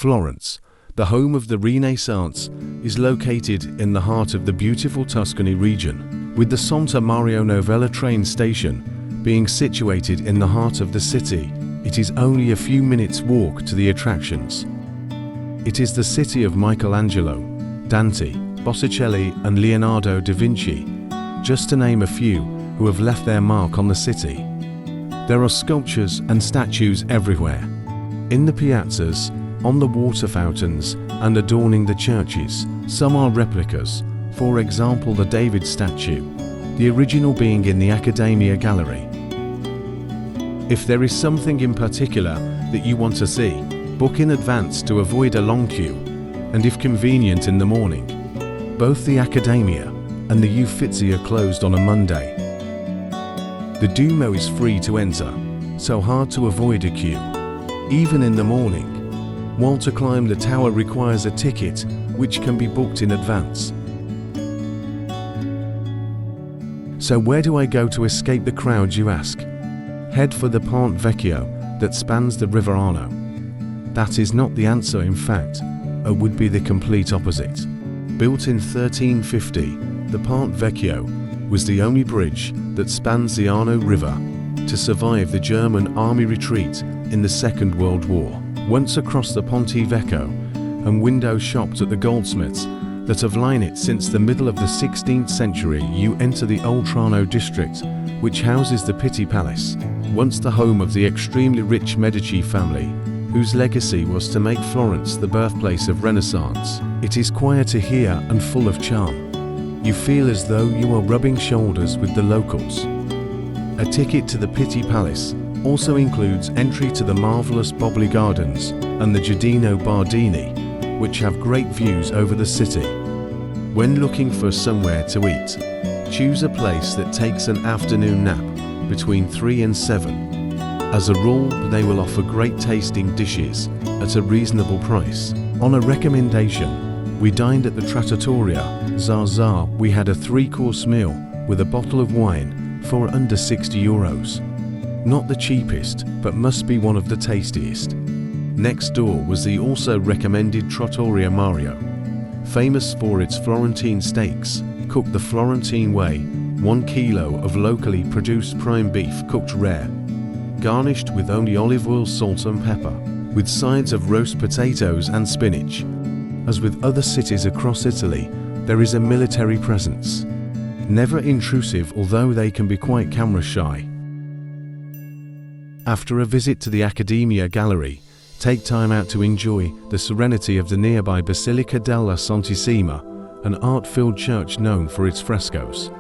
Florence, the home of the Renaissance, is located in the heart of the beautiful Tuscany region, with the Santa Maria Novella train station being situated in the heart of the city. It is only a few minutes' walk to the attractions. It is the city of Michelangelo, Dante, Botticelli and Leonardo da Vinci, just to name a few, who have left their mark on the city. There are sculptures and statues everywhere, in the piazzas, on the water fountains and adorning the churches. Some are replicas, for example the David statue, the original being in the Accademia Gallery. If there is something in particular that you want to see, book in advance to avoid a long queue, and if convenient in the morning. Both the Accademia and the Uffizi are closed on a Monday. The Duomo is free to enter, so hard to avoid a queue, even in the morning, while to climb the tower requires a ticket, which can be booked in advance. So where do I go to escape the crowds, you ask? Head for the Ponte Vecchio that spans the River Arno. That is not the answer, in fact, it would be the complete opposite. Built in 1350, the Ponte Vecchio was the only bridge that spans the Arno River to survive the German army retreat in the Second World War. Once across the Ponte Vecchio, and windows shopped at the goldsmiths that have lined it since the middle of the 16th century, you enter the Oltrarno district, which houses the Pitti Palace, once the home of the extremely rich Medici family, whose legacy was to make Florence the birthplace of Renaissance. It is quieter here and full of charm. You feel as though you are rubbing shoulders with the locals. A ticket to the Pitti Palace also includes entry to the marvelous Boboli Gardens and the Giardino Bardini, which have great views over the city. When looking for somewhere to eat, choose a place that takes an afternoon nap between 3 and 7. As a rule, they will offer great tasting dishes at a reasonable price. On a recommendation, we dined at the Trattoria Zaza. We had a 3-course meal with a bottle of wine for under €60. Not the cheapest, but must be one of the tastiest. Next door was the also recommended Trattoria Mario, famous for its Florentine steaks, cooked the Florentine way, 1 kilo of locally produced prime beef cooked rare, garnished with only olive oil, salt and pepper, with sides of roast potatoes and spinach. As with other cities across Italy, there is a military presence. Never intrusive, although they can be quite camera shy. After a visit to the Accademia Gallery, take time out to enjoy the serenity of the nearby Basilica della Santissima, an art-filled church known for its frescoes.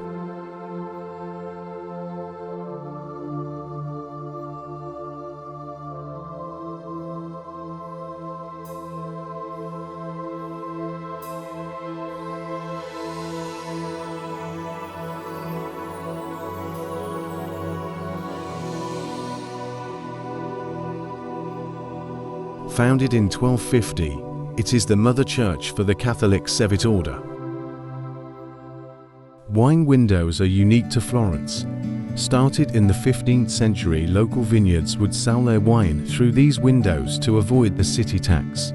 Founded in 1250, it is the mother church for the Catholic Sevite order. Wine windows are unique to Florence. Started in the 15th century, local vineyards would sell their wine through these windows to avoid the city tax.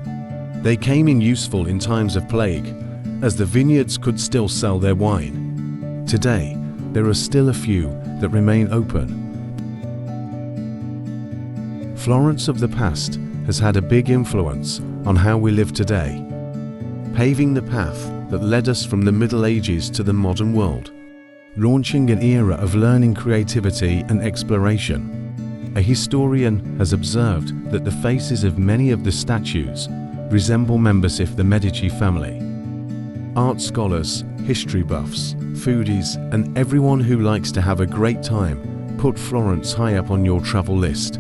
They came in useful in times of plague, as the vineyards could still sell their wine. Today, there are still a few that remain open. Florence of the past has had a big influence on how we live today, paving the path that led us from the Middle Ages to the modern world, launching an era of learning, creativity and exploration. A historian has observed that the faces of many of the statues resemble members of the Medici family. Art scholars, history buffs, foodies and everyone who likes to have a great time put Florence high up on your travel list.